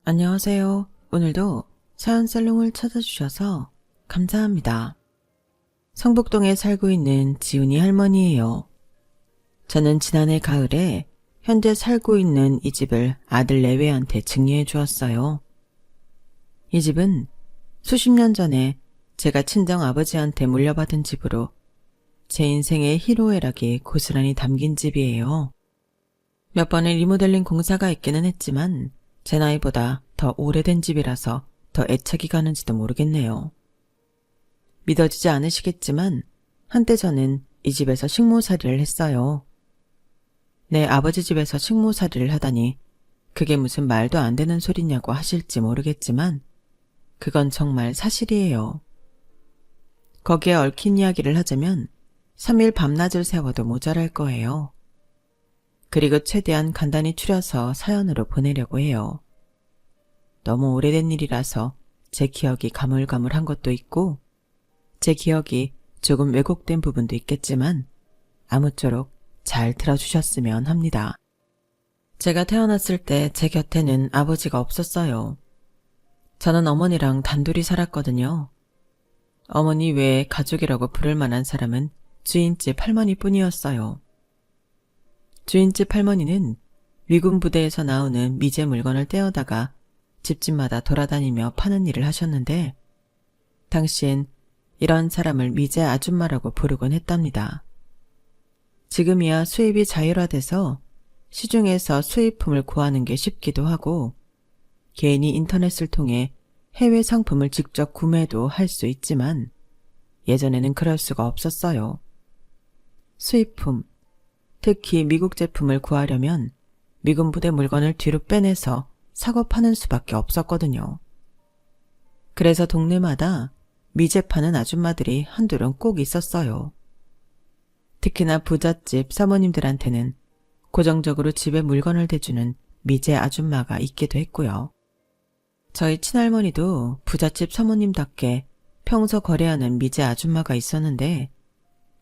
안녕하세요. 오늘도 사연살롱을 찾아주셔서 감사합니다. 성북동에 살고 있는 지훈이 할머니예요. 저는 지난해 가을에 현재 살고 있는 이 집을 아들 내외한테 증여해 주었어요. 이 집은 수십 년 전에 제가 친정 아버지한테 물려받은 집으로 제 인생의 희로애락이 고스란히 담긴 집이에요. 몇 번의 리모델링 공사가 있기는 했지만 제 나이보다 더 오래된 집이라서 더 애착이 가는지도 모르겠네요. 믿어지지 않으시겠지만 한때 저는 이 집에서 식모살이를 했어요. 내 아버지 집에서 식모살이를 하다니 그게 무슨 말도 안 되는 소리냐고 하실지 모르겠지만 그건 정말 사실이에요. 거기에 얽힌 이야기를 하자면 3일 밤낮을 세워도 모자랄 거예요. 그리고 최대한 간단히 추려서 사연으로 보내려고 해요. 너무 오래된 일이라서 제 기억이 가물가물한 것도 있고 제 기억이 조금 왜곡된 부분도 있겠지만 아무쪼록 잘 들어주셨으면 합니다. 제가 태어났을 때 제 곁에는 아버지가 없었어요. 저는 어머니랑 단둘이 살았거든요. 어머니 외에 가족이라고 부를 만한 사람은 주인집 할머니뿐이었어요. 주인집 할머니는 미군 부대에서 나오는 미제 물건을 떼어다가 집집마다 돌아다니며 파는 일을 하셨는데 당시엔 이런 사람을 미제 아줌마라고 부르곤 했답니다. 지금이야 수입이 자율화돼서 시중에서 수입품을 구하는 게 쉽기도 하고 개인이 인터넷을 통해 해외 상품을 직접 구매도 할 수 있지만 예전에는 그럴 수가 없었어요. 수입품, 특히 미국 제품을 구하려면 미군 부대 물건을 뒤로 빼내서 사고 파는 수밖에 없었거든요. 그래서 동네마다 미제 파는 아줌마들이 한둘은 꼭 있었어요. 특히나 부잣집 사모님들한테는 고정적으로 집에 물건을 대주는 미제 아줌마가 있기도 했고요. 저희 친할머니도 부잣집 사모님답게 평소 거래하는 미제 아줌마가 있었는데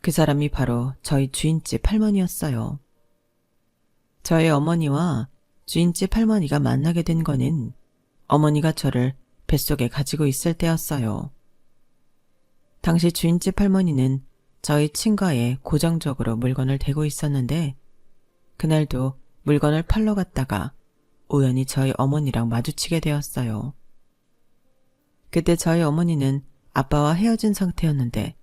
그 사람이 바로 저희 주인집 할머니였어요. 저희 어머니와 주인집 할머니가 만나게 된 거는 어머니가 저를 뱃속에 가지고 있을 때였어요. 당시 주인집 할머니는 저희 친가에 고정적으로 물건을 대고 있었는데 그날도 물건을 팔러 갔다가 우연히 저희 어머니랑 마주치게 되었어요. 그때 저희 어머니는 아빠와 헤어진 상태였는데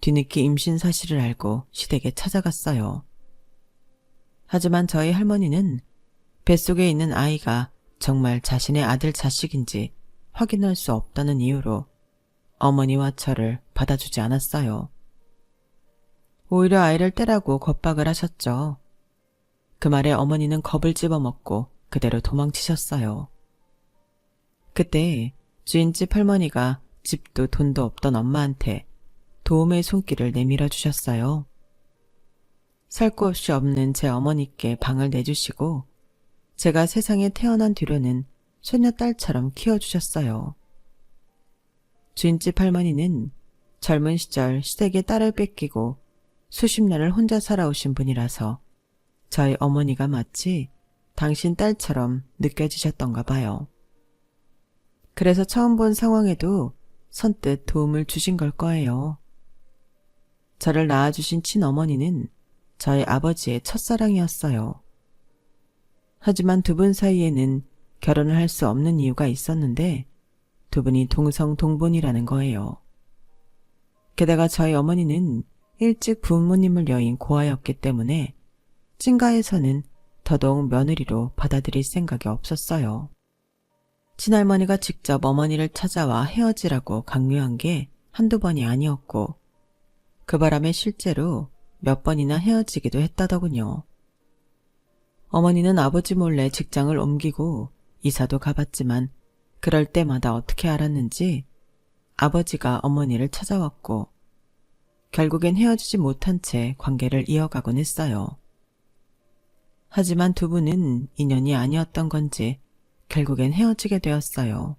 뒤늦게 임신 사실을 알고 시댁에 찾아갔어요. 하지만 저희 할머니는 뱃속에 있는 아이가 정말 자신의 아들 자식인지 확인할 수 없다는 이유로 어머니와 저를 받아주지 않았어요. 오히려 아이를 떼라고 겁박을 하셨죠. 그 말에 어머니는 겁을 집어먹고 그대로 도망치셨어요. 그때 주인집 할머니가 집도 돈도 없던 엄마한테 도움의 손길을 내밀어 주셨어요. 살 구 없이 없는 제 어머니께 방을 내주시고 제가 세상에 태어난 뒤로는 소녀딸처럼 키워주셨어요. 주인집 할머니는 젊은 시절 시댁에 딸을 뺏기고 수십 년을 혼자 살아오신 분이라서 저희 어머니가 마치 당신 딸처럼 느껴지셨던가 봐요. 그래서 처음 본 상황에도 선뜻 도움을 주신 걸 거예요. 저를 낳아주신 친어머니는 저희 아버지의 첫사랑이었어요. 하지만 두 분 사이에는 결혼을 할 수 없는 이유가 있었는데 두 분이 동성동본이라는 거예요. 게다가 저희 어머니는 일찍 부모님을 여인 고아였기 때문에 찐가에서는 더더욱 며느리로 받아들일 생각이 없었어요. 친할머니가 직접 어머니를 찾아와 헤어지라고 강요한 게 한두 번이 아니었고 그 바람에 실제로 몇 번이나 헤어지기도 했다더군요. 어머니는 아버지 몰래 직장을 옮기고 이사도 가봤지만 그럴 때마다 어떻게 알았는지 아버지가 어머니를 찾아왔고 결국엔 헤어지지 못한 채 관계를 이어가곤 했어요. 하지만 두 분은 인연이 아니었던 건지 결국엔 헤어지게 되었어요.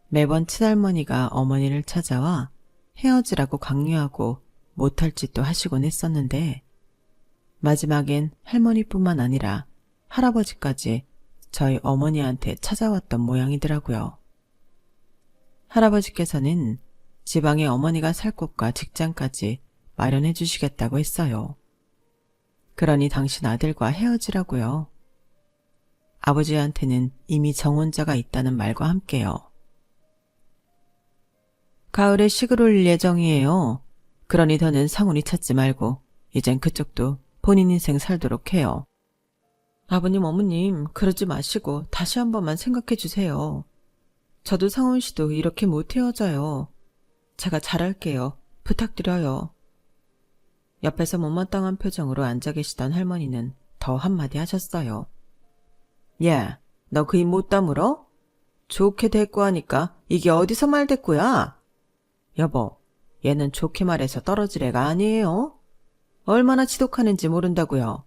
매번 친할머니가 어머니를 찾아와 헤어지라고 강요하고 못할 짓도 하시곤 했었는데 마지막엔 할머니뿐만 아니라 할아버지까지 저희 어머니한테 찾아왔던 모양이더라고요. 할아버지께서는 지방에 어머니가 살 곳과 직장까지 마련해 주시겠다고 했어요. 그러니 당신 아들과 헤어지라고요. 아버지한테는 이미 정혼자가 있다는 말과 함께요. 가을에 시골 올 예정이에요. 그러니 더는 상훈이 찾지 말고 이젠 그쪽도 본인 인생 살도록 해요. 아버님, 어머님, 그러지 마시고 다시 한 번만 생각해 주세요. 저도 상훈 씨도 이렇게 못 헤어져요. 제가 잘할게요. 부탁드려요. 옆에서 못마땅한 표정으로 앉아 계시던 할머니는 더 한마디 하셨어요. 야, 너 그 입 못 다물어? 좋게 대꾸 하니까 이게 어디서 말 대꾸야? 여보, 얘는 좋게 말해서 떨어질 애가 아니에요. 얼마나 지독하는지 모른다고요.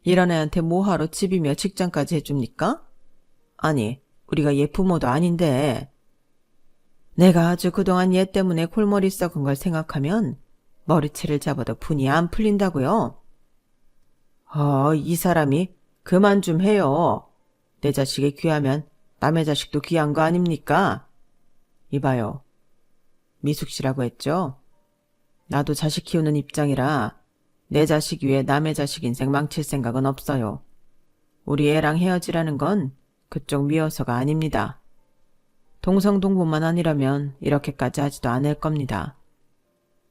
이런 애한테 뭐하러 집이며 직장까지 해줍니까? 아니, 우리가 얘 부모도 아닌데. 내가 아주 그동안 얘 때문에 골머리 썩은 걸 생각하면 머리채를 잡아도 분이 안 풀린다고요. 이 사람이 그만 좀 해요. 내 자식이 귀하면 남의 자식도 귀한 거 아닙니까? 이봐요. 미숙 씨라고 했죠? 나도 자식 키우는 입장이라 내 자식 위에 남의 자식 인생 망칠 생각은 없어요. 우리 애랑 헤어지라는 건 그쪽 미워서가 아닙니다. 동성동부만 아니라면 이렇게까지 하지도 않을 겁니다.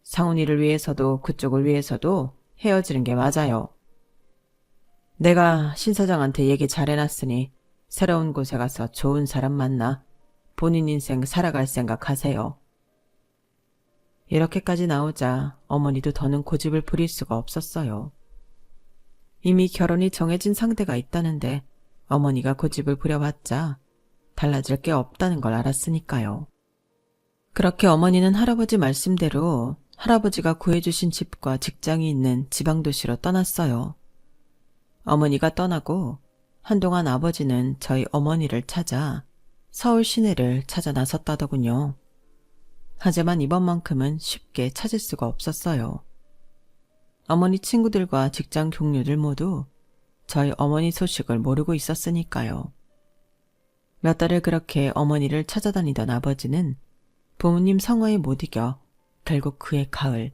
상훈이를 위해서도 그쪽을 위해서도 헤어지는 게 맞아요. 내가 신 사장한테 얘기 잘 해놨으니 새로운 곳에 가서 좋은 사람 만나 본인 인생 살아갈 생각 하세요. 이렇게까지 나오자 어머니도 더는 고집을 부릴 수가 없었어요. 이미 결혼이 정해진 상대가 있다는데 어머니가 고집을 부려봤자 달라질 게 없다는 걸 알았으니까요. 그렇게 어머니는 할아버지 말씀대로 할아버지가 구해주신 집과 직장이 있는 지방도시로 떠났어요. 어머니가 떠나고 한동안 아버지는 저희 어머니를 찾아 서울 시내를 찾아 나섰다더군요. 하지만 이번만큼은 쉽게 찾을 수가 없었어요. 어머니 친구들과 직장 동료들 모두 저희 어머니 소식을 모르고 있었으니까요. 몇 달을 그렇게 어머니를 찾아다니던 아버지는 부모님 성화에 못 이겨 결국 그해 가을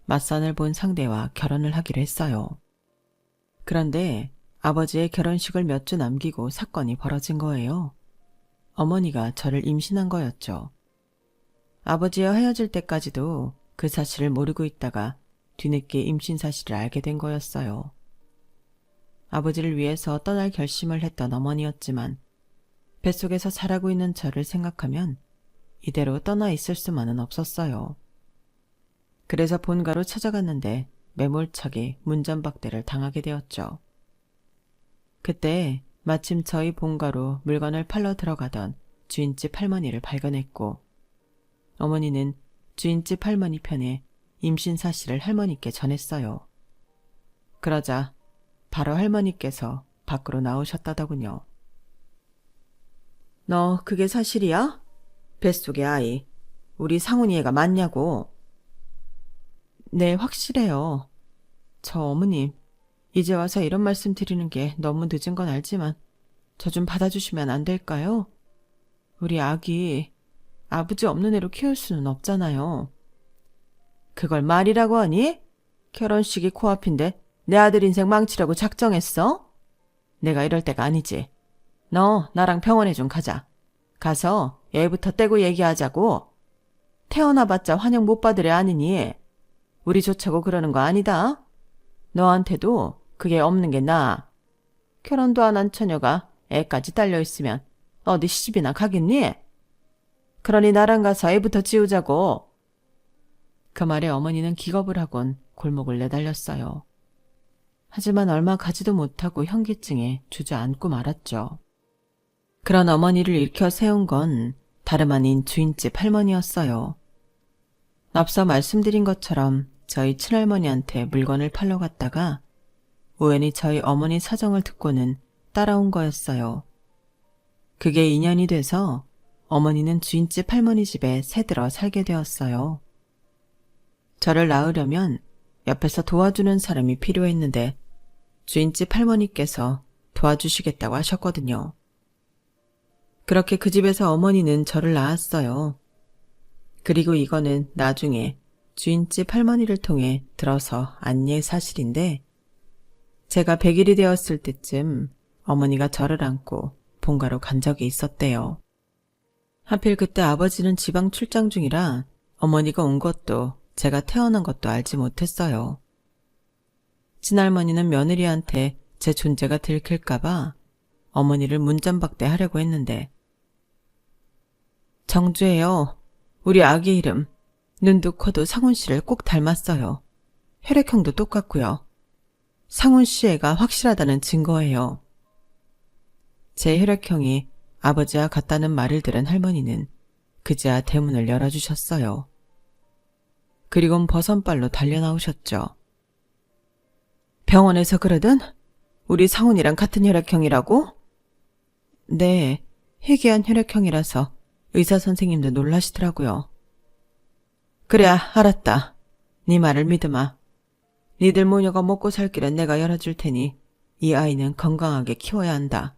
맞선을 본 상대와 결혼을 하기로 했어요. 그런데 아버지의 결혼식을 몇 주 남기고 사건이 벌어진 거예요. 어머니가 저를 임신한 거였죠. 아버지와 헤어질 때까지도 그 사실을 모르고 있다가 뒤늦게 임신 사실을 알게 된 거였어요. 아버지를 위해서 떠날 결심을 했던 어머니였지만 뱃속에서 자라고 있는 저를 생각하면 이대로 떠나 있을 수만은 없었어요. 그래서 본가로 찾아갔는데 매몰차게 문전박대를 당하게 되었죠. 그때 마침 저희 본가로 물건을 팔러 들어가던 주인집 할머니를 발견했고 어머니는 주인집 할머니 편에 임신 사실을 할머니께 전했어요. 그러자 바로 할머니께서 밖으로 나오셨다더군요. 너 그게 사실이야? 뱃속의 아이, 우리 상훈이 애가 맞냐고. 네, 확실해요. 저 어머님, 이제 와서 이런 말씀 드리는 게 너무 늦은 건 알지만 저 좀 받아주시면 안 될까요? 우리 아기 아버지 없는 애로 키울 수는 없잖아요. 그걸 말이라고 하니? 결혼식이 코앞인데 내 아들 인생 망치려고 작정했어? 내가 이럴 때가 아니지. 너 나랑 병원에 좀 가자. 가서 애부터 떼고 얘기하자고. 태어나봤자 환영 못 받을 애 아니니 우리 좋자고 그러는 거 아니다. 너한테도 그게 없는 게 나아. 결혼도 안 한 처녀가 애까지 딸려있으면 어디 시집이나 가겠니? 그러니 나랑 가서 애부터 지우자고. 그 말에 어머니는 기겁을 하곤 골목을 내달렸어요. 하지만 얼마 가지도 못하고 현기증에 주저앉고 말았죠. 그런 어머니를 일으켜 세운 건 다름 아닌 주인집 할머니였어요. 앞서 말씀드린 것처럼 저희 친할머니한테 물건을 팔러 갔다가 우연히 저희 어머니 사정을 듣고는 따라온 거였어요. 그게 인연이 돼서 어머니는 주인집 할머니 집에 새들어 살게 되었어요. 저를 낳으려면 옆에서 도와주는 사람이 필요했는데 주인집 할머니께서 도와주시겠다고 하셨거든요. 그렇게 그 집에서 어머니는 저를 낳았어요. 그리고 이거는 나중에 주인집 할머니를 통해 들어서 안예 사실인데, 제가 100일이 되었을 때쯤 어머니가 저를 안고 본가로 간 적이 있었대요. 하필 그때 아버지는 지방 출장 중이라 어머니가 온 것도 제가 태어난 것도 알지 못했어요. 친할머니는 며느리한테 제 존재가 들킬까봐 어머니를 문전박대하려고 했는데, 정주예요. 우리 아기 이름. 눈도 코도 상훈 씨를 꼭 닮았어요. 혈액형도 똑같고요. 상훈 씨 애가 확실하다는 증거예요. 제 혈액형이 아버지와 같다는 말을 들은 할머니는 그제야 대문을 열어주셨어요. 그리곤 버선발로 달려나오셨죠. 병원에서 그러든? 우리 상훈이랑 같은 혈액형이라고? 네, 희귀한 혈액형이라서 의사 선생님도 놀라시더라고요. 그래, 알았다. 네 말을 믿으마. 니들 모녀가 먹고 살 길은 내가 열어줄 테니 이 아이는 건강하게 키워야 한다.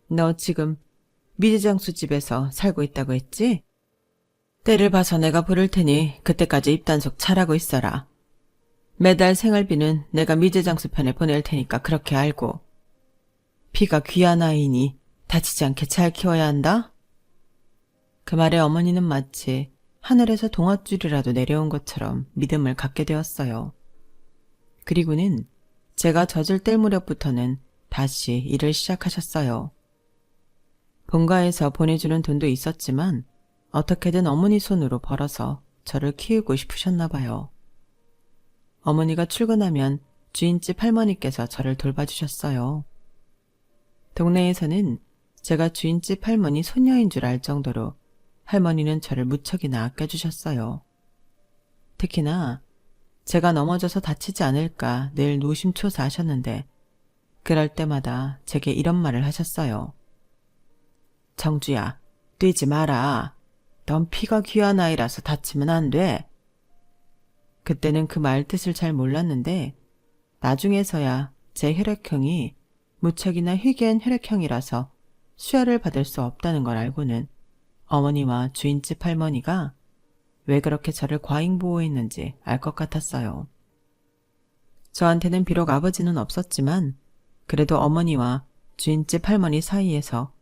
너 지금 미제장수 집에서 살고 있다고 했지? 때를 봐서 내가 부를 테니 그때까지 입단속 잘하고 있어라. 매달 생활비는 내가 미제장수 편에 보낼 테니까 그렇게 알고. 피가 귀한 아이니 다치지 않게 잘 키워야 한다. 그 말에 어머니는 마치 하늘에서 동아줄이라도 내려온 것처럼 믿음을 갖게 되었어요. 그리고는 제가 젖을 뗄 무렵부터는 다시 일을 시작하셨어요. 본가에서 보내주는 돈도 있었지만 어떻게든 어머니 손으로 벌어서 저를 키우고 싶으셨나 봐요. 어머니가 출근하면 주인집 할머니께서 저를 돌봐주셨어요. 동네에서는 제가 주인집 할머니 손녀인 줄 알 정도로 할머니는 저를 무척이나 아껴주셨어요. 특히나 제가 넘어져서 다치지 않을까 늘 노심초사하셨는데, 그럴 때마다 제게 이런 말을 하셨어요. 정주야, 뛰지 마라. 넌 피가 귀한 아이라서 다치면 안 돼. 그때는 그 말 뜻을 잘 몰랐는데 나중에서야 제 혈액형이 무척이나 희귀한 혈액형이라서 수혈을 받을 수 없다는 걸 알고는 어머니와 주인집 할머니가 왜 그렇게 저를 과잉보호했는지 알 것 같았어요. 저한테는 비록 아버지는 없었지만 그래도 어머니와 주인집 할머니 사이에서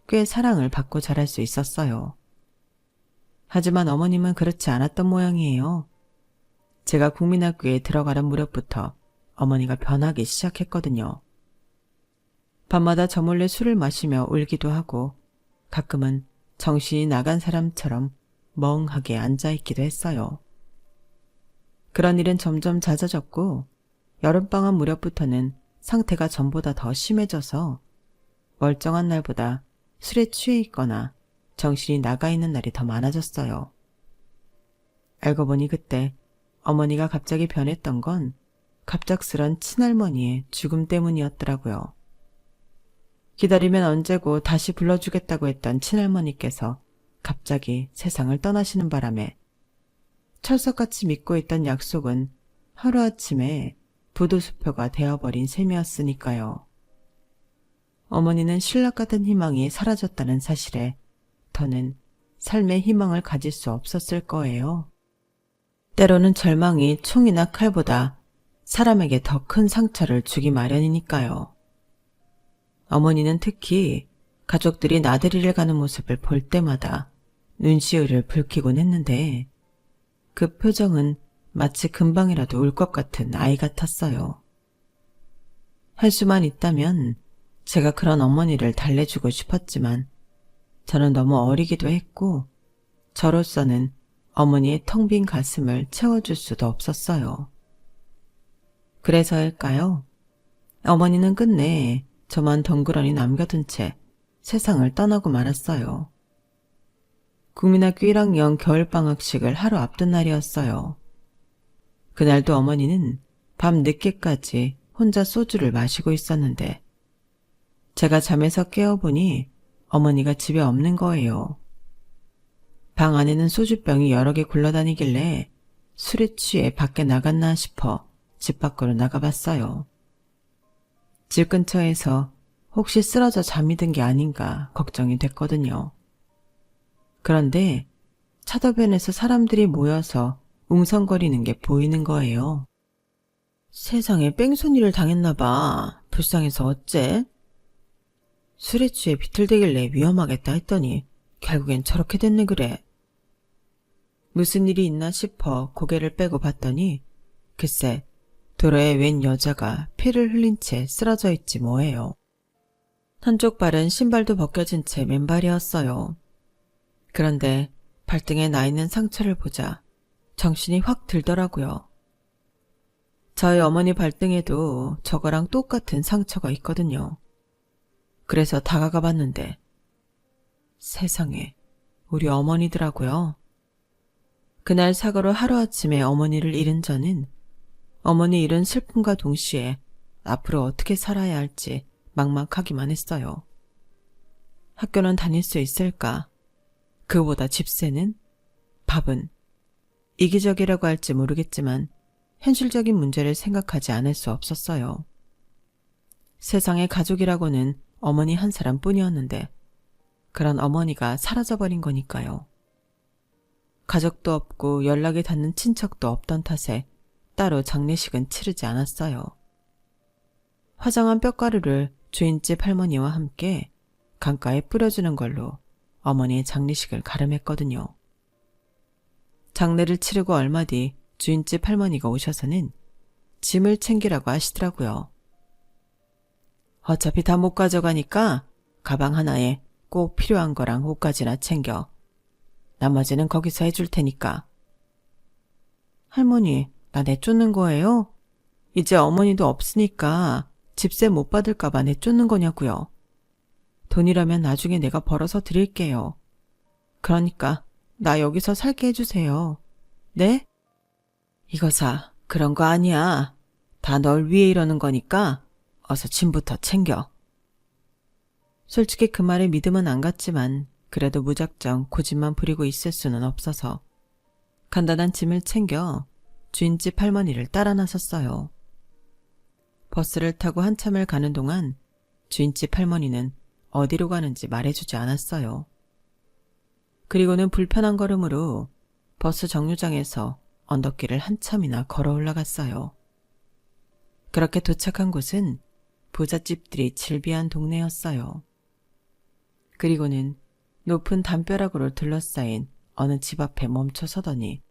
꽤 사랑을 받고 자랄 수 있었어요. 하지만 어머님은 그렇지 않았던 모양이에요. 제가 국민학교에 들어가는 무렵부터 어머니가 변하기 시작했거든요. 밤마다 저 몰래 술을 마시며 울기도 하고 가끔은 정신이 나간 사람처럼 멍하게 앉아있기도 했어요. 그런 일은 점점 잦아졌고 여름방학 무렵부터는 상태가 전보다 더 심해져서 멀쩡한 날보다 술에 취해 있거나 정신이 나가 있는 날이 더 많아졌어요. 알고 보니 그때 어머니가 갑자기 변했던 건 갑작스런 친할머니의 죽음 때문이었더라고요. 기다리면 언제고 다시 불러주겠다고 했던 친할머니께서 갑자기 세상을 떠나시는 바람에 철석같이 믿고 있던 약속은 하루아침에 부도수표가 되어버린 셈이었으니까요. 어머니는 신락 같은 희망이 사라졌다는 사실에 더는 삶의 희망을 가질 수 없었을 거예요. 때로는 절망이 총이나 칼보다 사람에게 더 큰 상처를 주기 마련이니까요. 어머니는 특히 가족들이 나들이를 가는 모습을 볼 때마다 눈시울을 붉히곤 했는데 그 표정은 마치 금방이라도 울 것 같은 아이 같았어요. 할 수만 있다면 제가 그런 어머니를 달래주고 싶었지만 저는 너무 어리기도 했고 저로서는 어머니의 텅 빈 가슴을 채워줄 수도 없었어요. 그래서일까요? 어머니는 끝내 저만 덩그러니 남겨둔 채 세상을 떠나고 말았어요. 국민학교 1학년 겨울방학식을 하루 앞둔 날이었어요. 그날도 어머니는 밤 늦게까지 혼자 소주를 마시고 있었는데 제가 잠에서 깨어보니 어머니가 집에 없는 거예요. 방 안에는 소주병이 여러 개 굴러다니길래 술에 취해 밖에 나갔나 싶어 집 밖으로 나가봤어요. 집 근처에서 혹시 쓰러져 잠이 든 게 아닌가 걱정이 됐거든요. 그런데 차도변에서 사람들이 모여서 웅성거리는 게 보이는 거예요. 세상에 뺑소니를 당했나 봐. 불쌍해서 어째? 술에 취해 비틀대길래 위험하겠다 했더니 결국엔 저렇게 됐네 그래. 무슨 일이 있나 싶어 고개를 빼고 봤더니 글쎄 도로에 웬 여자가 피를 흘린 채 쓰러져 있지 뭐예요. 한쪽 발은 신발도 벗겨진 채 맨발이었어요. 그런데 발등에 나 있는 상처를 보자 정신이 확 들더라고요. 저희 어머니 발등에도 저거랑 똑같은 상처가 있거든요. 그래서 다가가 봤는데 세상에 우리 어머니더라고요. 그날 사고로 하루아침에 어머니를 잃은 저는 어머니 잃은 슬픔과 동시에 앞으로 어떻게 살아야 할지 막막하기만 했어요. 학교는 다닐 수 있을까? 그보다 집세는? 밥은? 이기적이라고 할지 모르겠지만 현실적인 문제를 생각하지 않을 수 없었어요. 세상에 가족이라고는 어머니 한 사람뿐이었는데 그런 어머니가 사라져버린 거니까요. 가족도 없고 연락이 닿는 친척도 없던 탓에 따로 장례식은 치르지 않았어요. 화장한 뼈가루를 주인집 할머니와 함께 강가에 뿌려주는 걸로 어머니의 장례식을 가름했거든요. 장례를 치르고 얼마 뒤 주인집 할머니가 오셔서는 짐을 챙기라고 하시더라고요. 어차피 다 못 가져가니까 가방 하나에 꼭 필요한 거랑 옷까지나 챙겨. 나머지는 거기서 해줄 테니까. 할머니, 나 내쫓는 거예요? 이제 어머니도 없으니까 집세 못 받을까 봐 내쫓는 거냐고요. 돈이라면 나중에 내가 벌어서 드릴게요. 그러니까 나 여기서 살게 해주세요. 네? 이거사, 그런 거 아니야. 다 널 위해 이러는 거니까 어서 짐부터 챙겨. 솔직히 그 말에 믿음은 안 갔지만 그래도 무작정 고집만 부리고 있을 수는 없어서 간단한 짐을 챙겨 주인집 할머니를 따라 나섰어요. 버스를 타고 한참을 가는 동안 주인집 할머니는 어디로 가는지 말해주지 않았어요. 그리고는 불편한 걸음으로 버스 정류장에서 언덕길을 한참이나 걸어 올라갔어요. 그렇게 도착한 곳은 부잣집들이 즐비한 동네였어요. 그리고는 높은 담벼락으로 둘러싸인 어느 집 앞에 멈춰 서더니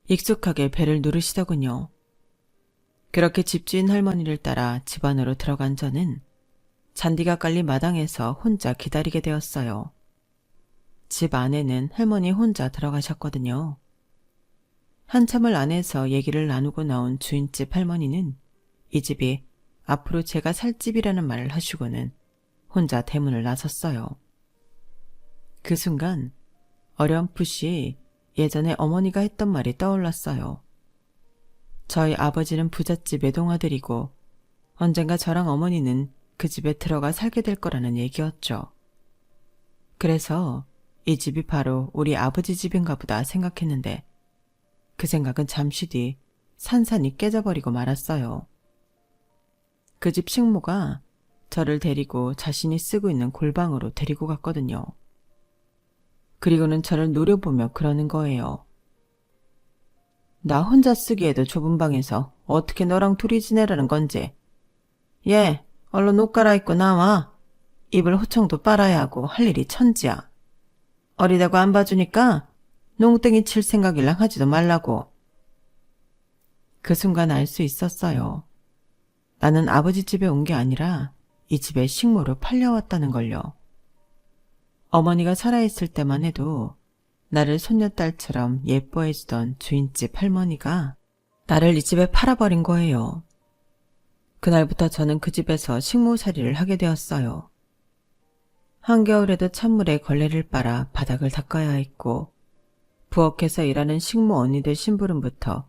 익숙하게 배를 누르시더군요. 그렇게 집주인 할머니를 따라 집 안으로 들어간 저는 잔디가 깔린 마당에서 혼자 기다리게 되었어요. 집 안에는 할머니 혼자 들어가셨거든요. 한참을 안에서 얘기를 나누고 나온 주인집 할머니는 이 집이 앞으로 제가 살 집이라는 말을 하시고는 혼자 대문을 나섰어요. 그 순간 어렴풋이 예전에 어머니가 했던 말이 떠올랐어요. 저희 아버지는 부잣집 외동아들이고 언젠가 저랑 어머니는 그 집에 들어가 살게 될 거라는 얘기였죠. 그래서 이 집이 바로 우리 아버지 집인가 보다 생각했는데 그 생각은 잠시 뒤 산산이 깨져버리고 말았어요. 그 집 식모가 저를 데리고 자신이 쓰고 있는 골방으로 데리고 갔거든요. 그리고는 저를 노려보며 그러는 거예요. 나 혼자 쓰기에도 좁은 방에서 어떻게 너랑 둘이 지내라는 건지. 얘, 얼른 옷 갈아입고 나와. 입을 호청도 빨아야 하고 할 일이 천지야. 어리다고 안 봐주니까 농땡이 칠 생각이랑 하지도 말라고. 그 순간 알 수 있었어요. 나는 아버지 집에 온 게 아니라 이 집에 식모로 팔려왔다는 걸요. 어머니가 살아있을 때만 해도 나를 손녀딸처럼 예뻐해주던 주인집 할머니가 나를 이 집에 팔아버린 거예요. 그날부터 저는 그 집에서 식모살이를 하게 되었어요. 한겨울에도 찬물에 걸레를 빨아 바닥을 닦아야 했고 부엌에서 일하는 식모 언니들 심부름부터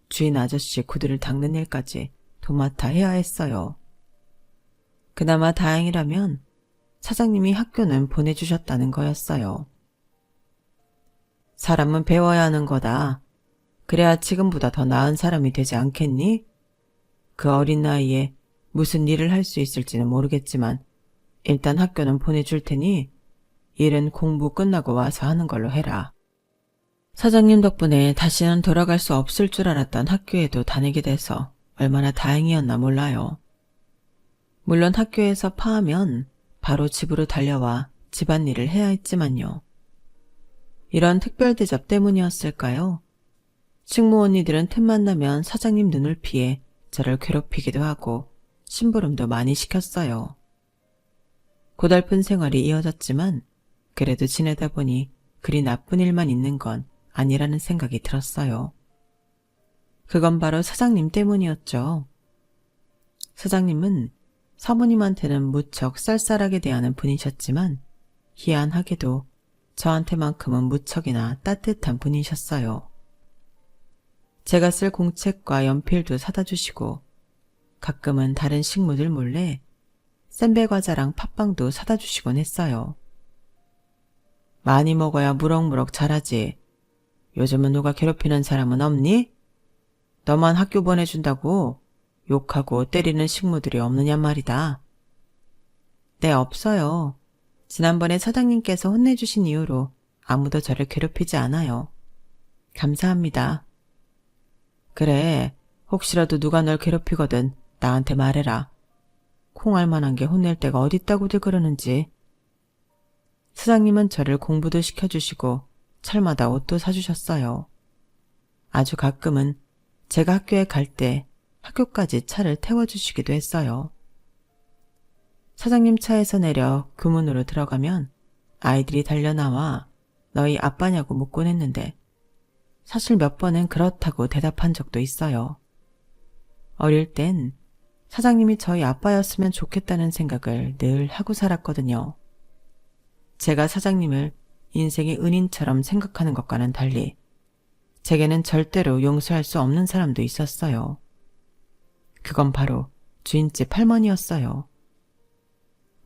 주인 아저씨 구두를 닦는 일까지 도맡아 해야 했어요. 그나마 다행이라면 사장님이 학교는 보내주셨다는 거였어요. 사람은 배워야 하는 거다. 그래야 지금보다 더 나은 사람이 되지 않겠니? 그 어린 나이에 무슨 일을 할 수 있을지는 모르겠지만 일단 학교는 보내줄 테니 일은 공부 끝나고 와서 하는 걸로 해라. 사장님 덕분에 다시는 돌아갈 수 없을 줄 알았던 학교에도 다니게 돼서 얼마나 다행이었나 몰라요. 물론 학교에서 파하면 바로 집으로 달려와 집안일을 해야 했지만요. 이런 특별 대접 때문이었을까요? 식모 언니들은 틈만 나면 사장님 눈을 피해 저를 괴롭히기도 하고 심부름도 많이 시켰어요. 고달픈 생활이 이어졌지만 그래도 지내다 보니 그리 나쁜 일만 있는 건 아니라는 생각이 들었어요. 그건 바로 사장님 때문이었죠. 사장님은 사모님한테는 무척 쌀쌀하게 대하는 분이셨지만 희한하게도 저한테만큼은 무척이나 따뜻한 분이셨어요. 제가 쓸 공책과 연필도 사다 주시고 가끔은 다른 식구들 몰래 샌베 과자랑 팥빵도 사다 주시곤 했어요. 많이 먹어야 무럭무럭 자라지. 요즘은 누가 괴롭히는 사람은 없니? 너만 학교 보내준다고 욕하고 때리는 식구들이 없느냐 말이다. 네, 없어요. 지난번에 사장님께서 혼내주신 이후로 아무도 저를 괴롭히지 않아요. 감사합니다. 그래, 혹시라도 누가 널 괴롭히거든 나한테 말해라. 콩알 만한 게 혼낼 데가 어딨다고들 그러는지. 사장님은 저를 공부도 시켜주시고 철마다 옷도 사주셨어요. 아주 가끔은 제가 학교에 갈 때 학교까지 차를 태워주시기도 했어요. 사장님 차에서 내려 교문으로 들어가면 아이들이 달려나와 너희 아빠냐고 묻곤 했는데 사실 몇 번은 그렇다고 대답한 적도 있어요. 어릴 땐 사장님이 저희 아빠였으면 좋겠다는 생각을 늘 하고 살았거든요. 제가 사장님을 인생의 은인처럼 생각하는 것과는 달리 제게는 절대로 용서할 수 없는 사람도 있었어요. 그건 바로 주인집 할머니였어요.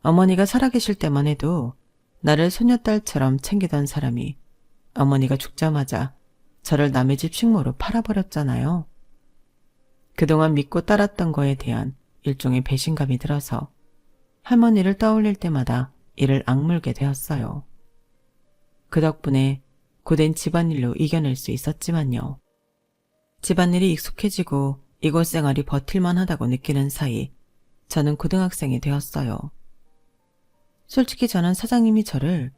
어머니가 살아계실 때만 해도 나를 소녀딸처럼 챙기던 사람이 어머니가 죽자마자 저를 남의 집 식모로 팔아버렸잖아요. 그동안 믿고 따랐던 거에 대한 일종의 배신감이 들어서 할머니를 떠올릴 때마다 이를 악물게 되었어요. 그 덕분에 고된 집안일로 이겨낼 수 있었지만요. 집안일이 익숙해지고 이곳 생활이 버틸만 하다고 느끼는 사이 저는 고등학생이 되었어요. 솔직히 저는 사장님이 저를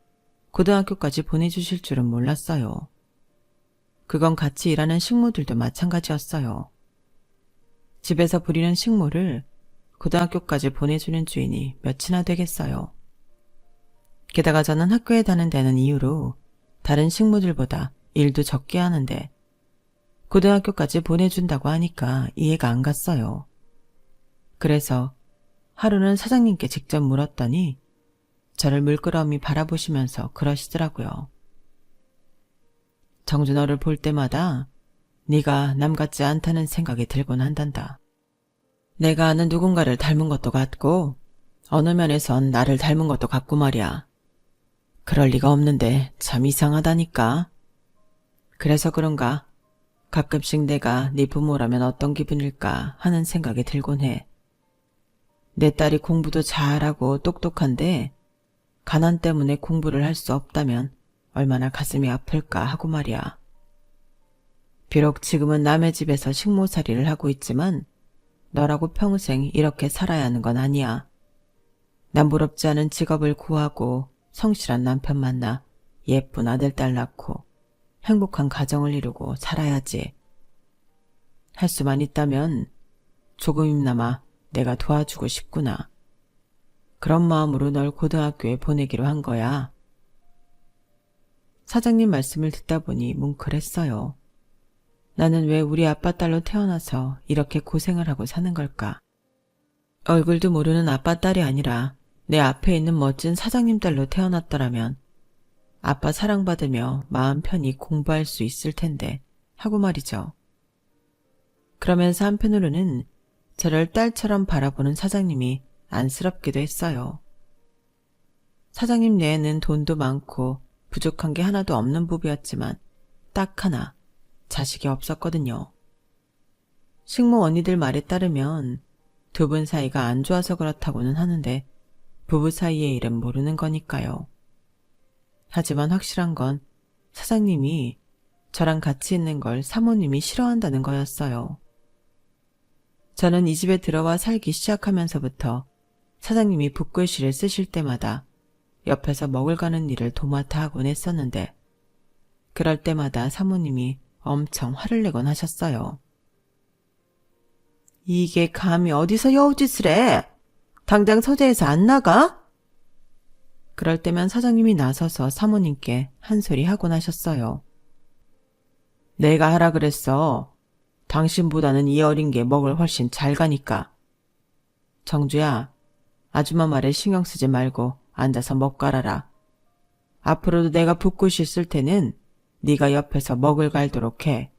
고등학교까지 보내주실 줄은 몰랐어요. 그건 같이 일하는 식모들도 마찬가지였어요. 집에서 부리는 식모를 고등학교까지 보내주는 주인이 몇이나 되겠어요. 게다가 저는 학교에 다닌다는 이유로 다른 식모들보다 일도 적게 하는데 고등학교까지 보내준다고 하니까 이해가 안 갔어요. 그래서 하루는 사장님께 직접 물었더니 저를 물끄러미 바라보시면서 그러시더라고요. 정주 너를 볼 때마다 네가 남 같지 않다는 생각이 들곤 한단다. 내가 아는 누군가를 닮은 것도 같고 어느 면에선 나를 닮은 것도 같고 말이야. 그럴 리가 없는데 참 이상하다니까. 그래서 그런가 가끔씩 내가 네 부모라면 어떤 기분일까 하는 생각이 들곤 해. 내 딸이 공부도 잘하고 똑똑한데 가난 때문에 공부를 할 수 없다면 얼마나 가슴이 아플까 하고 말이야. 비록 지금은 남의 집에서 식모살이를 하고 있지만 너라고 평생 이렇게 살아야 하는 건 아니야. 남부럽지 않은 직업을 구하고 성실한 남편 만나 예쁜 아들 딸 낳고 행복한 가정을 이루고 살아야지. 할 수만 있다면 조금이나마 내가 도와주고 싶구나. 그런 마음으로 널 고등학교에 보내기로 한 거야. 사장님 말씀을 듣다 보니 뭉클했어요. 나는 왜 우리 아빠 딸로 태어나서 이렇게 고생을 하고 사는 걸까? 얼굴도 모르는 아빠 딸이 아니라 내 앞에 있는 멋진 사장님 딸로 태어났더라면 아빠 사랑받으며 마음 편히 공부할 수 있을 텐데 하고 말이죠. 그러면서 한편으로는 저를 딸처럼 바라보는 사장님이 안쓰럽기도 했어요. 사장님 내에는 돈도 많고 부족한 게 하나도 없는 부부였지만 딱 하나 자식이 없었거든요. 식모 언니들 말에 따르면 두 분 사이가 안 좋아서 그렇다고는 하는데 부부 사이의 일은 모르는 거니까요. 하지만 확실한 건 사장님이 저랑 같이 있는 걸 사모님이 싫어한다는 거였어요. 저는 이 집에 들어와 살기 시작하면서부터 사장님이 붓글씨를 쓰실 때마다 옆에서 먹을 가는 일을 도맡아 하곤 했었는데 그럴 때마다 사모님이 엄청 화를 내곤 하셨어요. 이게 감히 어디서 여우짓을 해? 당장 서재에서 안 나가? 그럴 때면 사장님이 나서서 사모님께 한 소리 하곤 하셨어요. 내가 하라 그랬어. 당신보다는 이 어린 게 먹을 훨씬 잘 가니까. 정주야, 아줌마 말에 신경 쓰지 말고 앉아서 먹 갈아라. 앞으로도 내가 붓글씨 쓸 테는 네가 옆에서 먹을 갈도록 해.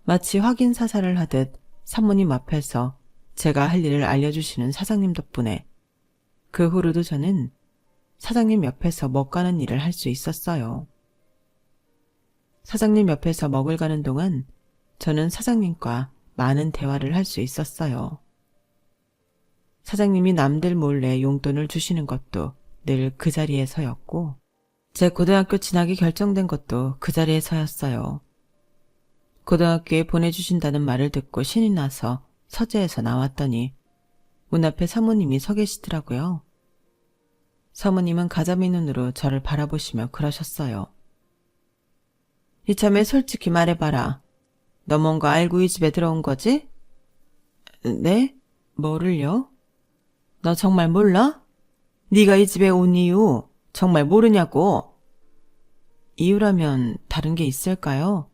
마치 확인 사살을 하듯 사모님 앞에서 제가 할 일을 알려주시는 사장님 덕분에 그 후로도 저는 사장님 옆에서 먹 가는 일을 할 수 있었어요. 사장님 옆에서 먹을 가는 동안 저는 사장님과 많은 대화를 할 수 있었어요. 사장님이 남들 몰래 용돈을 주시는 것도 늘 그 자리에서였고 제 고등학교 진학이 결정된 것도 그 자리에서였어요. 고등학교에 보내주신다는 말을 듣고 신이 나서 서재에서 나왔더니 문 앞에 사모님이 서 계시더라고요. 사모님은 가자미 눈으로 저를 바라보시며 그러셨어요. 이참에 솔직히 말해봐라. 너 뭔가 알고 이 집에 들어온 거지? 네? 뭐를요? 너 정말 몰라? 네가 이 집에 온 이유 정말 모르냐고. 이유라면 다른 게 있을까요?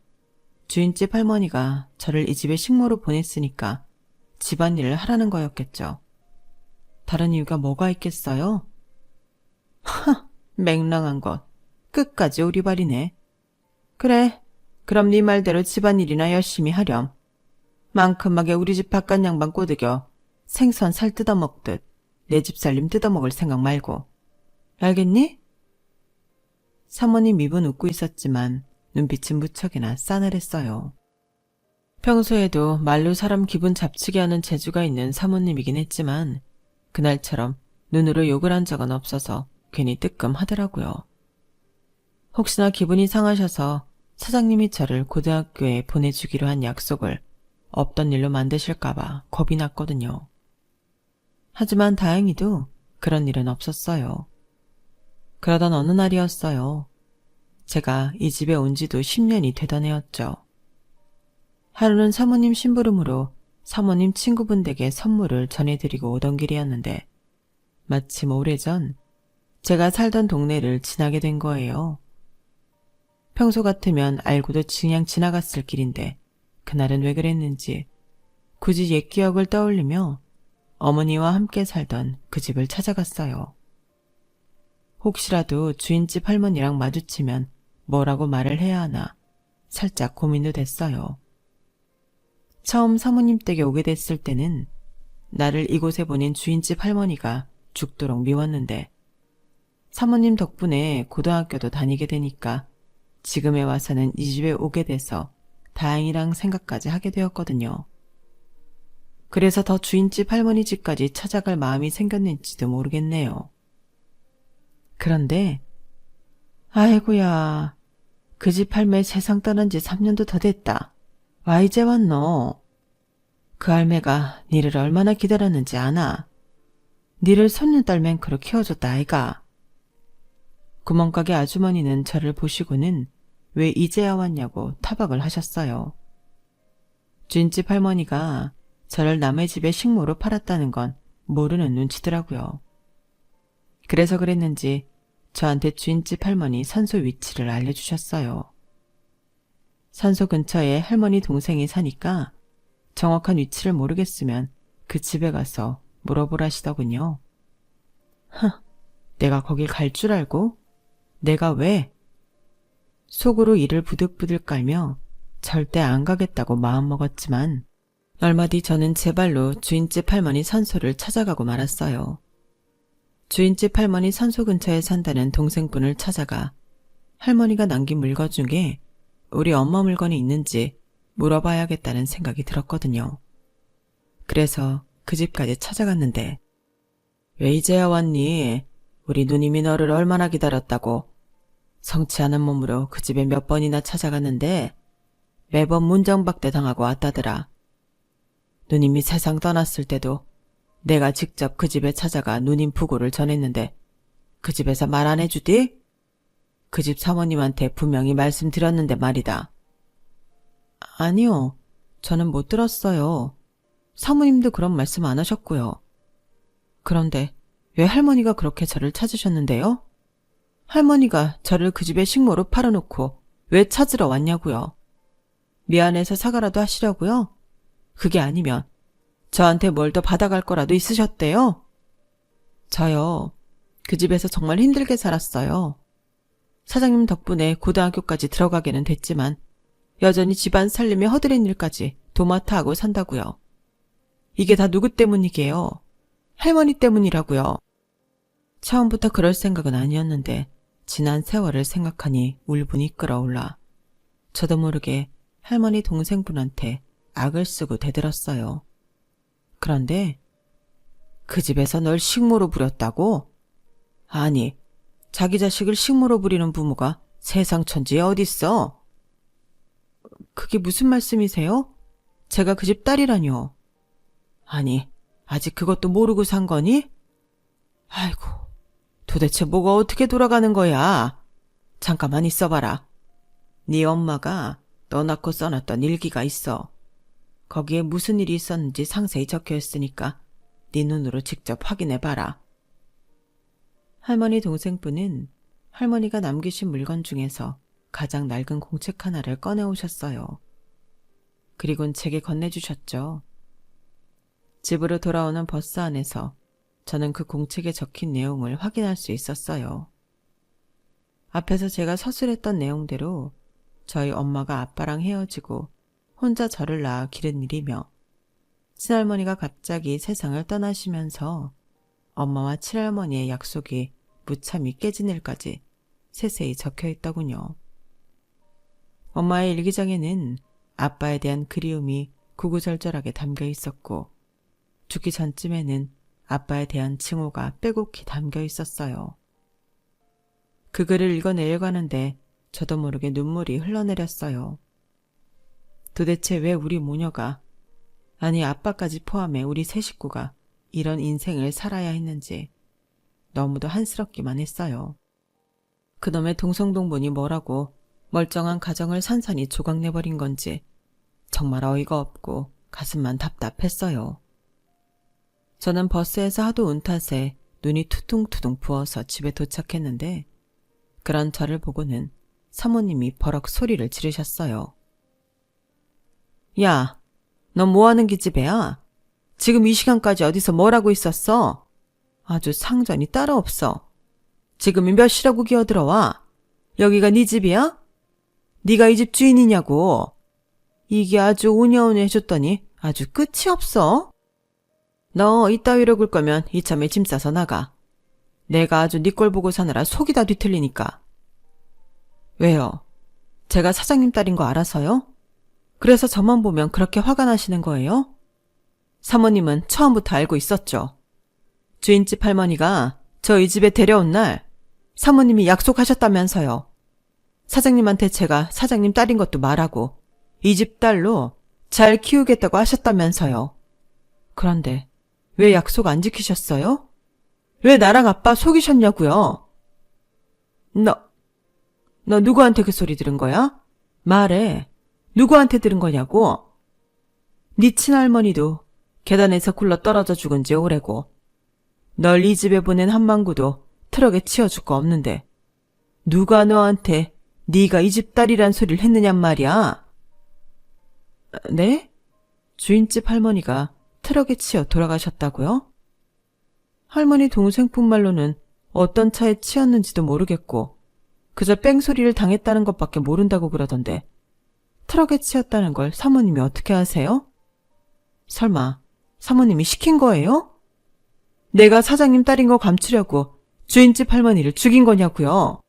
주인집 할머니가 저를 이 집에 식모로 보냈으니까 집안일을 하라는 거였겠죠. 다른 이유가 뭐가 있겠어요? 하, 맹랑한 것. 끝까지 오리발이네. 그래, 그럼 네 말대로 집안일이나 열심히 하렴. 만큼하게 우리 집 바깥 양반 꼬드겨 생선 살 뜯어먹듯 내 집 살림 뜯어먹을 생각 말고. 알겠니? 사모님 입은 웃고 있었지만 눈빛은 무척이나 싸늘했어요. 평소에도 말로 사람 기분 잡치게 하는 재주가 있는 사모님이긴 했지만 그날처럼 눈으로 욕을 한 적은 없어서 괜히 뜨끔하더라고요. 혹시나 기분이 상하셔서 사장님이 저를 고등학교에 보내주기로 한 약속을 없던 일로 만드실까봐 겁이 났거든요. 하지만 다행히도 그런 일은 없었어요. 그러던 어느 날이었어요. 제가 이 집에 온 지도 10년이 되던 해였죠. 하루는 사모님 심부름으로 사모님 친구분 댁에 선물을 전해드리고 오던 길이었는데 마침 오래전 제가 살던 동네를 지나게 된 거예요. 평소 같으면 알고도 그냥 지나갔을 길인데 그날은 왜 그랬는지 굳이 옛 기억을 떠올리며 어머니와 함께 살던 그 집을 찾아갔어요. 혹시라도 주인집 할머니랑 마주치면 뭐라고 말을 해야 하나 살짝 고민도 됐어요. 처음 사모님 댁에 오게 됐을 때는 나를 이곳에 보낸 주인집 할머니가 죽도록 미웠는데 사모님 덕분에 고등학교도 다니게 되니까 지금에 와서는 이 집에 오게 돼서 다행이란 생각까지 하게 되었거든요. 그래서 더 주인집 할머니 집까지 찾아갈 마음이 생겼는지도 모르겠네요. 그런데 아이고야, 그 집 할매 세상 떠난 지 3년도 더 됐다. 와 이제 왔노. 그 할매가 니를 얼마나 기다렸는지 아나. 니를 손녀딸 맹크로 키워줬다 아이가. 구멍가게 아주머니는 저를 보시고는 왜 이제야 왔냐고 타박을 하셨어요. 주인집 할머니가 저를 남의 집에 식모로 팔았다는 건 모르는 눈치더라고요. 그래서 그랬는지 저한테 주인집 할머니 산소 위치를 알려주셨어요. 산소 근처에 할머니 동생이 사니까 정확한 위치를 모르겠으면 그 집에 가서 물어보라시더군요. 내가 거길 갈 줄 알고? 내가 왜? 속으로 이를 부득부득 깔며 절대 안 가겠다고 마음먹었지만 얼마 뒤 저는 제 발로 주인집 할머니 산소를 찾아가고 말았어요. 주인집 할머니 산소 근처에 산다는 동생분을 찾아가 할머니가 남긴 물건 중에 우리 엄마 물건이 있는지 물어봐야겠다는 생각이 들었거든요. 그래서 그 집까지 찾아갔는데 왜 이제야 왔니? 우리 누님이 너를 얼마나 기다렸다고. 성취하는 몸으로 그 집에 몇 번이나 찾아갔는데 매번 문정박대 당하고 왔다더라. 누님이 세상 떠났을 때도 내가 직접 그 집에 찾아가 누님 부고를 전했는데 그 집에서 말 안 해주디? 그 집 사모님한테 분명히 말씀드렸는데 말이다. 아니요. 저는 못 들었어요. 사모님도 그런 말씀 안 하셨고요. 그런데 왜 할머니가 그렇게 저를 찾으셨는데요? 할머니가 저를 그 집에 식모로 팔아놓고 왜 찾으러 왔냐고요? 미안해서 사과라도 하시려고요? 그게 아니면 저한테 뭘 더 받아갈 거라도 있으셨대요? 저요. 그 집에서 정말 힘들게 살았어요. 사장님 덕분에 고등학교까지 들어가게는 됐지만 여전히 집안 살림에 허드렛 일까지 도맡아 하고 산다고요. 이게 다 누구 때문이게요? 할머니 때문이라고요. 처음부터 그럴 생각은 아니었는데 지난 세월을 생각하니 울분이 끓어올라 저도 모르게 할머니 동생분한테 악을 쓰고 대들었어요. 그런데 그 집에서 널 식모로 부렸다고? 아니, 자기 자식을 식모로 부리는 부모가 세상 천지에 어딨어? 그게 무슨 말씀이세요? 제가 그 집 딸이라뇨. 아니, 아직 그것도 모르고 산 거니? 아이고, 도대체 뭐가 어떻게 돌아가는 거야? 잠깐만 있어봐라. 네 엄마가 너 낳고 써놨던 일기가 있어. 거기에 무슨 일이 있었는지 상세히 적혀 있으니까 네 눈으로 직접 확인해봐라. 할머니 동생분은 할머니가 남기신 물건 중에서 가장 낡은 공책 하나를 꺼내오셨어요. 그리곤 제게 건네주셨죠. 집으로 돌아오는 버스 안에서 저는 그 공책에 적힌 내용을 확인할 수 있었어요. 앞에서 제가 서술했던 내용대로 저희 엄마가 아빠랑 헤어지고 혼자 저를 낳아 기른 일이며 친할머니가 갑자기 세상을 떠나시면서 엄마와 친할머니의 약속이 무참히 깨진 일까지 세세히 적혀 있더군요. 엄마의 일기장에는 아빠에 대한 그리움이 구구절절하게 담겨 있었고 죽기 전쯤에는 아빠에 대한 칭호가 빼곡히 담겨 있었어요. 그 글을 읽어내려고 하는데 저도 모르게 눈물이 흘러내렸어요. 도대체 왜 우리 모녀가, 아니 아빠까지 포함해 우리 세 식구가 이런 인생을 살아야 했는지 너무도 한스럽기만 했어요. 그놈의 동성동본이 뭐라고 멀쩡한 가정을 산산이 조각내버린 건지 정말 어이가 없고 가슴만 답답했어요. 저는 버스에서 하도 운 탓에 눈이 투둥투둥 부어서 집에 도착했는데 그런 저를 보고는 사모님이 버럭 소리를 지르셨어요. 야, 너 뭐하는 기집애야? 지금 이 시간까지 어디서 뭘 하고 있었어? 아주 상전이 따로 없어. 지금이 몇 시라고 기어들어와? 여기가 네 집이야? 네가 이 집 주인이냐고. 이게 아주 오냐오냐 해줬더니 아주 끝이 없어. 너 이따위로 굴 거면 이참에 짐 싸서 나가. 내가 아주 네 꼴 보고 사느라 속이 다 뒤틀리니까. 왜요? 제가 사장님 딸인 거 알아서요? 그래서 저만 보면 그렇게 화가 나시는 거예요? 사모님은 처음부터 알고 있었죠. 주인집 할머니가 저 이 집에 데려온 날 사모님이 약속하셨다면서요. 사장님한테 제가 사장님 딸인 것도 말하고 이 집 딸로 잘 키우겠다고 하셨다면서요. 그런데 왜 약속 안 지키셨어요? 왜 나랑 아빠 속이셨냐고요? 너 누구한테 그 소리 들은 거야? 말해. 누구한테 들은 거냐고? 네 친할머니도 계단에서 굴러 떨어져 죽은 지 오래고 널 이 집에 보낸 한망구도 트럭에 치워줄 거 없는데 누가 너한테 네가 이 집 딸이란 소리를 했느냔 말이야. 네? 주인집 할머니가 트럭에 치여 돌아가셨다고요? 할머니 동생뿐 말로는 어떤 차에 치였는지도 모르겠고 그저 뺑소리를 당했다는 것밖에 모른다고 그러던데 트럭에 치였다는 걸 사모님이 어떻게 아세요? 설마 사모님이 시킨 거예요? 내가 사장님 딸인 거 감추려고 주인집 할머니를 죽인 거냐고요?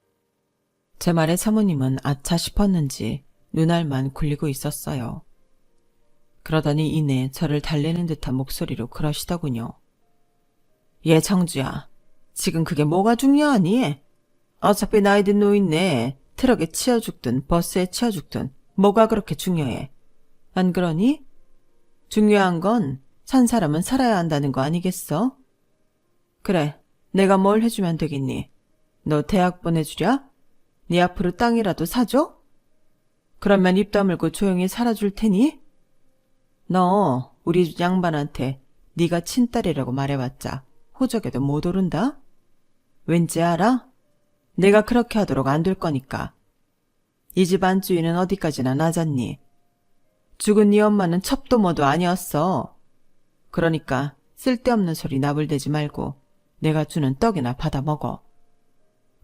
제 말에 사모님은 아차 싶었는지 눈알만 굴리고 있었어요. 그러더니 이내 저를 달래는 듯한 목소리로 그러시더군요. 얘 정주야, 지금 그게 뭐가 중요하니? 어차피 나이 든 노인네 트럭에 치여 죽든 버스에 치여 죽든 뭐가 그렇게 중요해? 안 그러니? 중요한 건 산 사람은 살아야 한다는 거 아니겠어? 그래, 내가 뭘 해주면 되겠니? 너 대학 보내주랴? 네 앞으로 땅이라도 사줘? 그러면 입 다물고 조용히 살아줄 테니? 너 우리 집 양반한테 네가 친딸이라고 말해봤자 호적에도 못 오른다? 왠지 알아? 내가 그렇게 하도록 안 될 거니까. 이 집 안주인은 어디까지나 낮았니? 죽은 네 엄마는 첩도 뭐도 아니었어. 그러니까 쓸데없는 소리 나불대지 말고 내가 주는 떡이나 받아 먹어.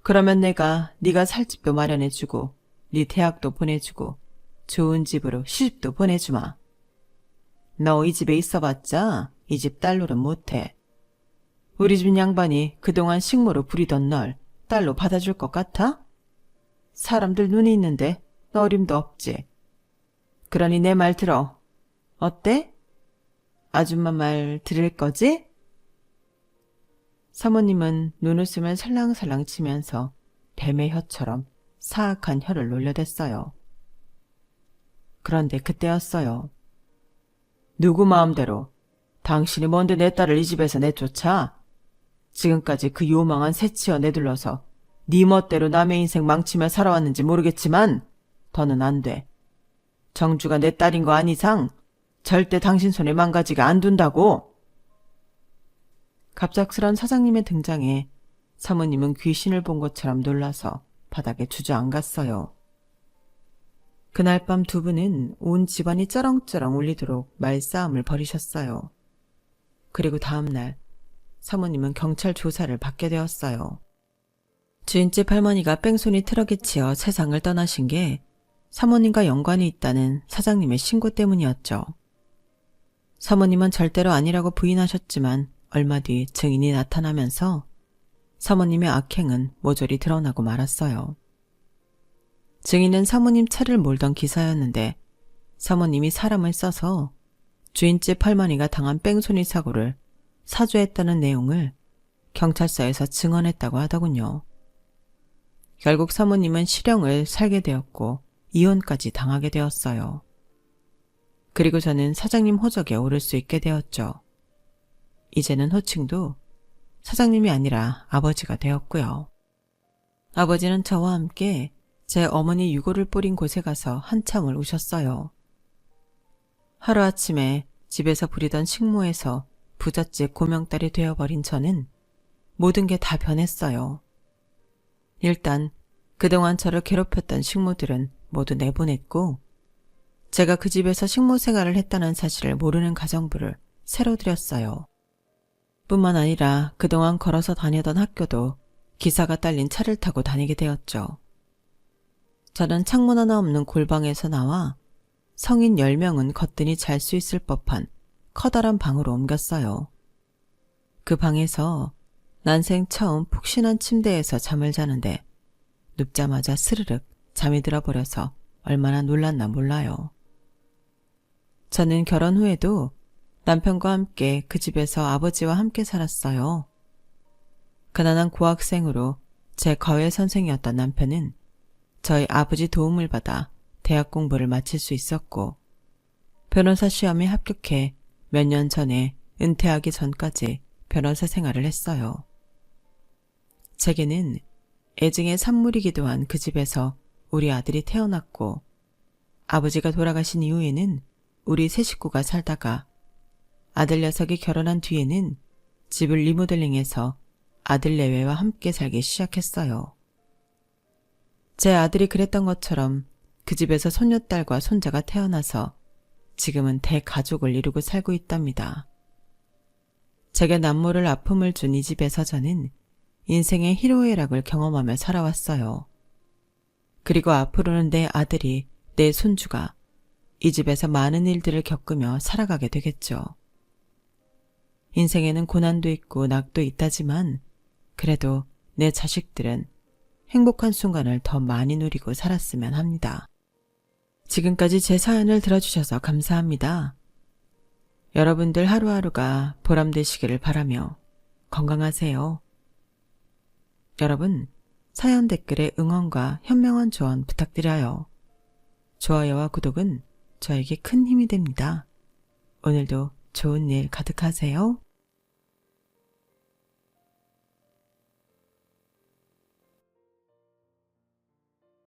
그러면 내가 네가 살 집도 마련해주고 네 대학도 보내주고 좋은 집으로 시집도 보내주마. 너 이 집에 있어봤자 이 집 딸 노릇 못해. 우리 집 양반이 그동안 식모로 부리던 널 딸로 받아줄 것 같아? 사람들 눈이 있는데 어림도 없지. 그러니 내 말 들어. 어때? 아줌마 말 들을 거지? 사모님은 눈웃음을 살랑살랑 치면서 뱀의 혀처럼 사악한 혀를 놀려댔어요. 그런데 그때였어요. 누구 마음대로 당신이 뭔데 내 딸을 이 집에서 내쫓아? 지금까지 그 요망한 새치어 내둘러서 네 멋대로 남의 인생 망치며 살아왔는지 모르겠지만 더는 안 돼. 정주가 내 딸인 거 아닌 이상 절대 당신 손에 망가지게 안 둔다고. 갑작스런 사장님의 등장에 사모님은 귀신을 본 것처럼 놀라서 바닥에 주저앉았어요. 그날 밤 두 분은 온 집안이 쩌렁쩌렁 울리도록 말싸움을 벌이셨어요. 그리고 다음날 사모님은 경찰 조사를 받게 되었어요. 주인집 할머니가 뺑소니 트럭에 치여 세상을 떠나신 게 사모님과 연관이 있다는 사장님의 신고 때문이었죠. 사모님은 절대로 아니라고 부인하셨지만 얼마 뒤 증인이 나타나면서 사모님의 악행은 모조리 드러나고 말았어요. 증인은 사모님 차를 몰던 기사였는데 사모님이 사람을 써서 주인집 할머니가 당한 뺑소니 사고를 사주했다는 내용을 경찰서에서 증언했다고 하더군요. 결국 사모님은 실형을 살게 되었고 이혼까지 당하게 되었어요. 그리고 저는 사장님 호적에 오를 수 있게 되었죠. 이제는 호칭도 사장님이 아니라 아버지가 되었고요. 아버지는 저와 함께 제 어머니 유골을 뿌린 곳에 가서 한참을 우셨어요. 하루아침에 집에서 부리던 식모에서 부잣집 고명딸이 되어버린 저는 모든 게 다 변했어요. 일단 그동안 저를 괴롭혔던 식모들은 모두 내보냈고 제가 그 집에서 식모 생활을 했다는 사실을 모르는 가정부를 새로 들였어요. 뿐만 아니라 그동안 걸어서 다니던 학교도 기사가 딸린 차를 타고 다니게 되었죠. 저는 창문 하나 없는 골방에서 나와 성인 10명은 거뜬히 잘 수 있을 법한 커다란 방으로 옮겼어요. 그 방에서 난생 처음 푹신한 침대에서 잠을 자는데 눕자마자 스르륵 잠이 들어버려서 얼마나 놀랐나 몰라요. 저는 결혼 후에도 남편과 함께 그 집에서 아버지와 함께 살았어요. 가난한 고학생으로 제 과외 선생이었던 남편은 저희 아버지 도움을 받아 대학 공부를 마칠 수 있었고 변호사 시험에 합격해 몇 년 전에 은퇴하기 전까지 변호사 생활을 했어요. 제게는 애증의 산물이기도 한 그 집에서 우리 아들이 태어났고 아버지가 돌아가신 이후에는 우리 세 식구가 살다가 아들 녀석이 결혼한 뒤에는 집을 리모델링해서 아들 내외와 함께 살기 시작했어요. 제 아들이 그랬던 것처럼 그 집에서 손녀딸과 손자가 태어나서 지금은 대가족을 이루고 살고 있답니다. 제게 남모를 아픔을 준 이 집에서 저는 인생의 희로애락을 경험하며 살아왔어요. 그리고 앞으로는 내 아들이, 내 손주가 이 집에서 많은 일들을 겪으며 살아가게 되겠죠. 인생에는 고난도 있고 낙도 있다지만 그래도 내 자식들은 행복한 순간을 더 많이 누리고 살았으면 합니다. 지금까지 제 사연을 들어주셔서 감사합니다. 여러분들 하루하루가 보람되시기를 바라며 건강하세요. 여러분, 사연 댓글에 응원과 현명한 조언 부탁드려요. 좋아요와 구독은 저에게 큰 힘이 됩니다. 오늘도 좋은 일 가득하세요.